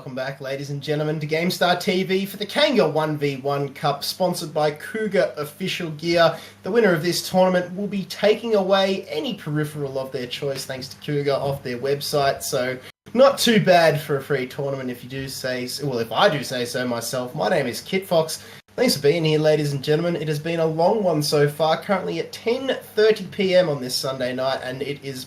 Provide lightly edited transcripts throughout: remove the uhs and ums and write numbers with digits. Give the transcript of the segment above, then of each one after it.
welcome back, ladies and gentlemen, to GameStar TV for the Kanga 1v1 Cup, sponsored by Cougar Official Gear. The winner of this tournament will be taking away any peripheral of their choice, thanks to Cougar, off their website. So, not too bad for a free tournament if you do say so. Well, if I do say so myself. My name is Kit Fox. Thanks for being here, ladies and gentlemen. It has been a long one so far, currently at 10:30 PM on this Sunday night, and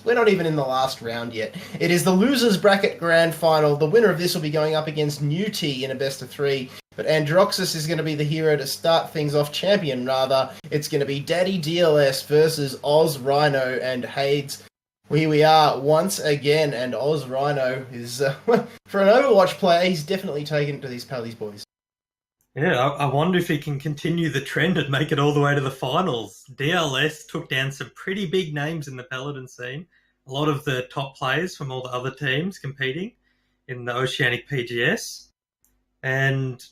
we're not even in the last round yet. It is the Losers Bracket Grand Final. The winner of this will be going up against Newty in a best of three, but Androxus is going to be the hero to start things off, champion rather. It's going to be DaddyDLS versus Ausrhino and Hades. Here we are once again, and Ausrhino is, for an Overwatch player, he's definitely taken it to these Pallies boys. Yeah, I wonder if he can continue the trend and make it all the way to the finals. DLS took down some pretty big names in the Paladin scene. A lot of the top players from all the other teams competing in the Oceanic PGS. And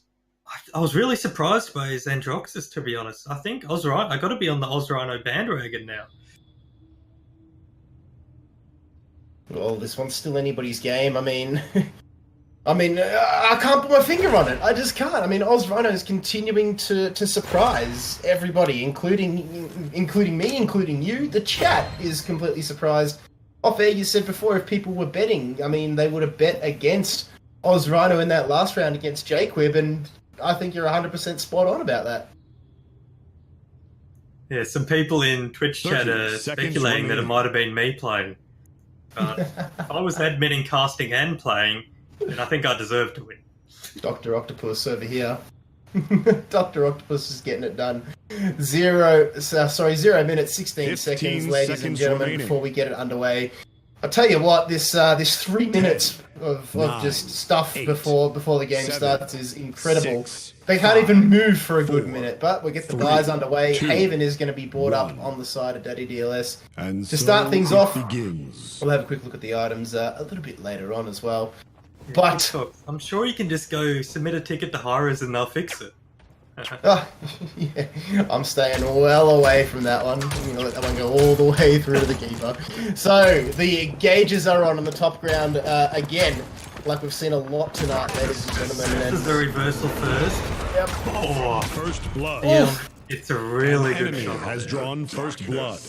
I was really surprised by his Androxus, to be honest. I think I got to be on the Ausrhino bandwagon now. Well, this one's still anybody's game. I mean, I can't put my finger on it. I just can't. I mean, Ausrhino is continuing to surprise everybody, including me, including you. The chat is completely surprised. Off air, you said before, if people were betting, I mean, they would have bet against Ausrhino in that last round against Jaquib, and I think you're 100% spot on about that. Yeah, some people in Twitch chat are speculating that it might have been me playing. But if I was admitting casting and playing, and I think I deserve to win. Dr. Octopus over here. Dr. Octopus is getting it done. 0 minutes, 16 seconds, ladies and gentlemen, remaining before we get it underway. I'll tell you what, this 3 minutes of just stuff before the game starts is incredible. They can't even move for a good minute, but we'll get the guys underway. Haven is going to be brought up on the side of DaddyDLS. And to start things off, we'll have a quick look at the items a little bit later on as well. But I'm sure you can just go submit a ticket to Hi-Rez and they'll fix it. Yeah, I'm staying well away from that one. I'm going to let that one go all the way through to the keeper. So, the gauges are on the top ground again, like we've seen a lot tonight, ladies and gentlemen. This is the reversal first. Yep. Oh, first blood. Yeah, it's a really good shot. Has drawn first blood.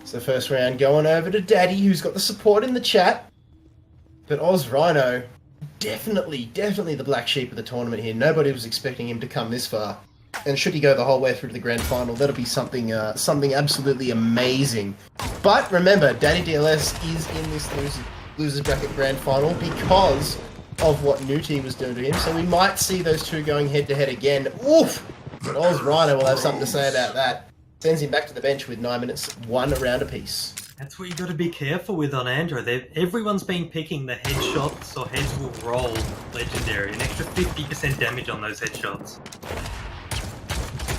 So, first round going over to Daddy, who's got the support in the chat. But Ausrhino, definitely the black sheep of the tournament here. Nobody was expecting him to come this far. And should he go the whole way through to the grand final, that'll be something absolutely amazing. But remember, DaddyDLS is in this losers bracket grand final because of what Newty was doing to him. So we might see those two going head to head again. Oof! But Ausrhino will have something to say about that. Sends him back to the bench with 9 minutes, 1 round apiece. That's what you got to be careful with on Andro. Everyone's been picking the headshots or heads will roll legendary. An extra 50% damage on those headshots.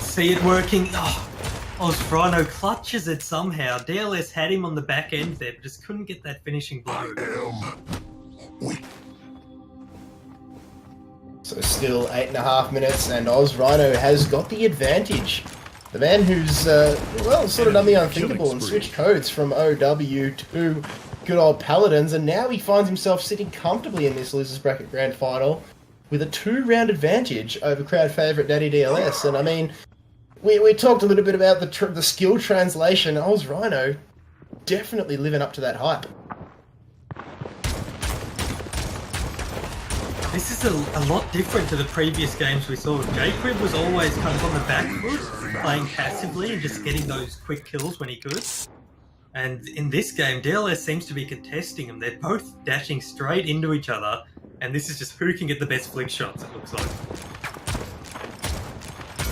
See it working. Oh, Ausrhino clutches it somehow. DLS had him on the back end there, but just couldn't get that finishing blow. So still 8.5 minutes, and Ausrhino has got the advantage. The man who's, sort of done the unthinkable and switched codes from OW to good old Paladins, and now he finds himself sitting comfortably in this Losers Bracket Grand Final with a 2-round advantage over crowd favourite DaddyDLS. And I mean, we talked a little bit about the skill translation. Ausrhino definitely living up to that hype. This is a lot different to the previous games we saw. Jaquib was always kind of on the back foot, playing passively and just getting those quick kills when he could. And in this game, DLS seems to be contesting them. They're both dashing straight into each other, and this is just who can get the best flick shots, it looks like.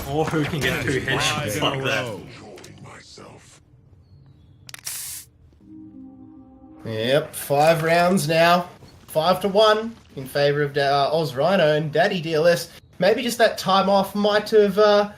Or who can get 2 headshots like that. Yep, 5 rounds now. 5-1 in favour of Ausrhino, and DaddyDLS. Maybe just that time off might have,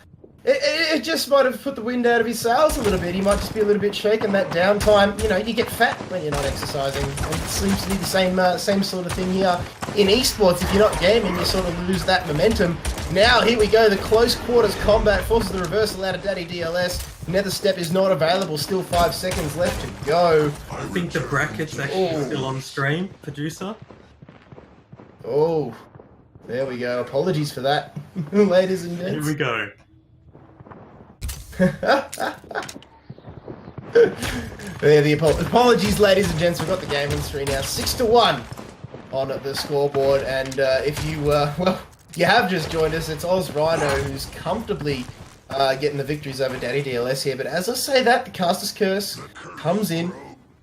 it just might have put the wind out of his sails a little bit. He might just be a little bit shaken. That downtime, you know, you get fat when you're not exercising. And it seems to be the same sort of thing here in esports. If you're not gaming, you sort of lose that momentum. Now, here we go. The close quarters combat forces the reversal out of DaddyDLS. Nether step is not available. Still 5 seconds left to go. I think the bracket's actually still on stream, producer. Oh, there we go. Apologies for that, ladies and Here gents. we go. There, the apologies, ladies and gents. We've got the game on the screen now. 6-1 on the scoreboard. And if you, well, you have just joined us, it's Ausrhino who's comfortably getting the victories over DaddyDLS here. But as I say that, the Caster's Curse comes in,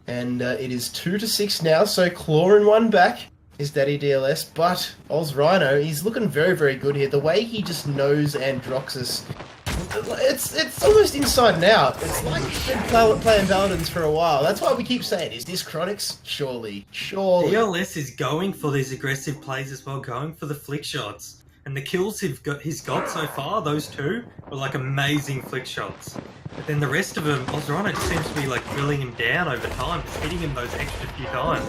and it is 2-6 now. So claw in one back is DaddyDLS, but Ausrhino, he's looking very, very good here. The way he just knows Androxus, it's almost inside and out. It's like he's been playing Paladins for a while. That's why we keep saying, is this Chronix? Surely. DLS is going for these aggressive plays as well, going for the flick shots. And the kills he's got so far, those two, were like amazing flick shots. But then the rest of them, Ausrhino just seems to be like drilling him down over time, just hitting him those extra few times.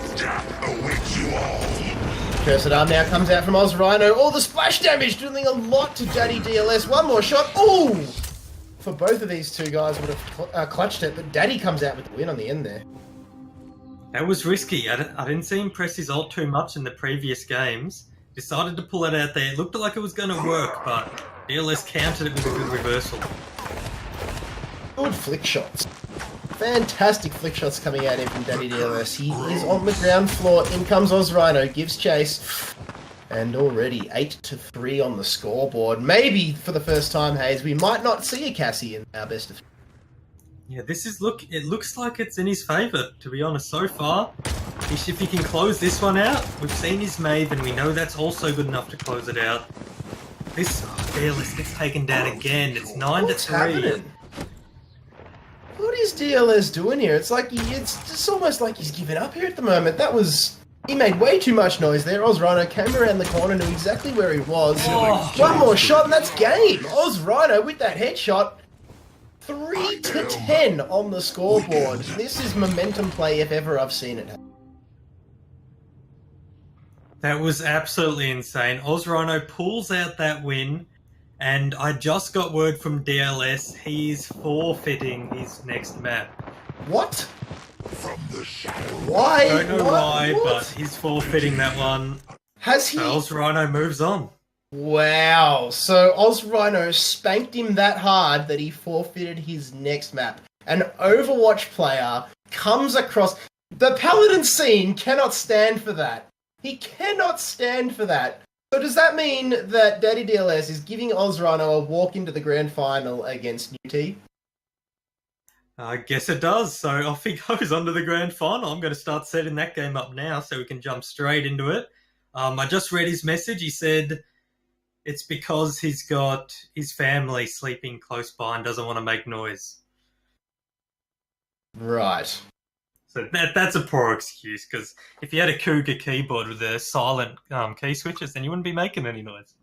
Cursed Arm now comes out from Ausrhino. Oh, the splash damage doing a lot to DaddyDLS. One more shot. Oh! For both of these two guys would have clutched it, but Daddy comes out with the win on the end there. That was risky. I didn't see him press his ult too much in the previous games. Decided to pull it out there. It looked like it was going to work, but DLS countered it with a good reversal. Good flick shots. Fantastic flick shots coming out here from DaddyDLS. He is on the ground floor. In comes Ausrhino, gives chase. And already 8-3 on the scoreboard. Maybe for the first time, Hayes, we might not see a Cassie in our best of... Yeah, it looks like it's in his favour, to be honest, so far. If he can close this one out, we've seen his Mave, and we know that's also good enough to close it out. DLS gets taken down again. It's 9-3. What is DLS doing here? It's like it's just almost like he's given up here at the moment. He made way too much noise there. Ausrhino came around the corner, knew exactly where he was. One more shot and that's game. Ausrhino with that headshot. 3-10 on the scoreboard. This is momentum play if ever I've seen it. That was absolutely insane. Ausrhino pulls out that win, and I just got word from DLS he's forfeiting his next map. What? From the shadow. Why? I don't know why, What? but he's forfeiting that one. Has he? So Ausrhino moves on. Wow. So Ausrhino spanked him that hard that he forfeited his next map. An Overwatch player comes across... The Paladin scene cannot stand for that. He cannot stand for that. So does that mean that DaddyDLS is giving Ausrhino a walk into the grand final against NewT? I guess it does. So off he goes onto the grand final. I'm going to start setting that game up now so we can jump straight into it. I just read his message. He said it's because he's got his family sleeping close by and doesn't want to make noise. Right. So that's a poor excuse, because if you had a Cougar keyboard with the silent key switches, then you wouldn't be making any noise.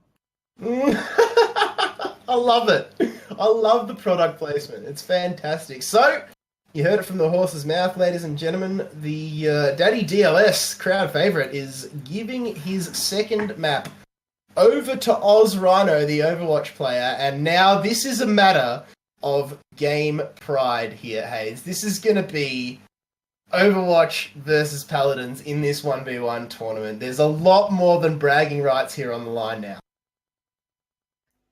I love it. I love the product placement. It's fantastic. So, you heard it from the horse's mouth, ladies and gentlemen. The DaddyDLS crowd favourite is giving his second map over to Ausrhino, the Overwatch player. And now this is a matter of game pride here, Hayes. This is going to be Overwatch versus Paladins in this 1v1 tournament. There's a lot more than bragging rights here on the line now.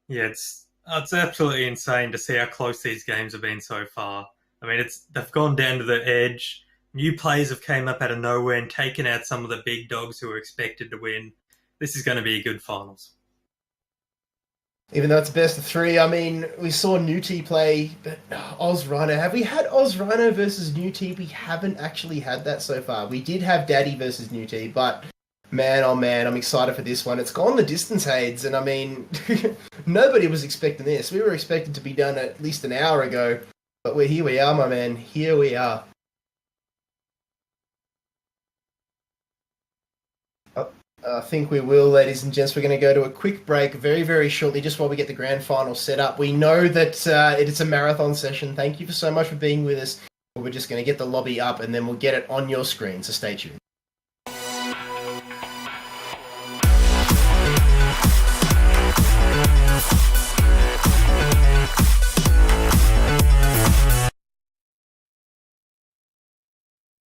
Yeah, it's absolutely insane to see how close these games have been so far. I mean, they've gone down to the edge. New players have came up out of nowhere and taken out some of the big dogs who were expected to win. This is going to be a good finals. Even though it's best of three, I mean, we saw NewT play, but Ausrhino. Have we had Ausrhino versus NewT? We haven't actually had that so far. We did have Daddy versus NewT, but man, oh man, I'm excited for this one. It's gone the distance, Hades, and I mean, nobody was expecting this. We were expected to be done at least an hour ago, but here we are, my man. Here we are. I think we will, ladies and gents. We're going to go to a quick break very, very shortly, just while we get the grand final set up. We know that it's a marathon session. Thank you so much for being with us. We're just going to get the lobby up, and then we'll get it on your screen, so stay tuned.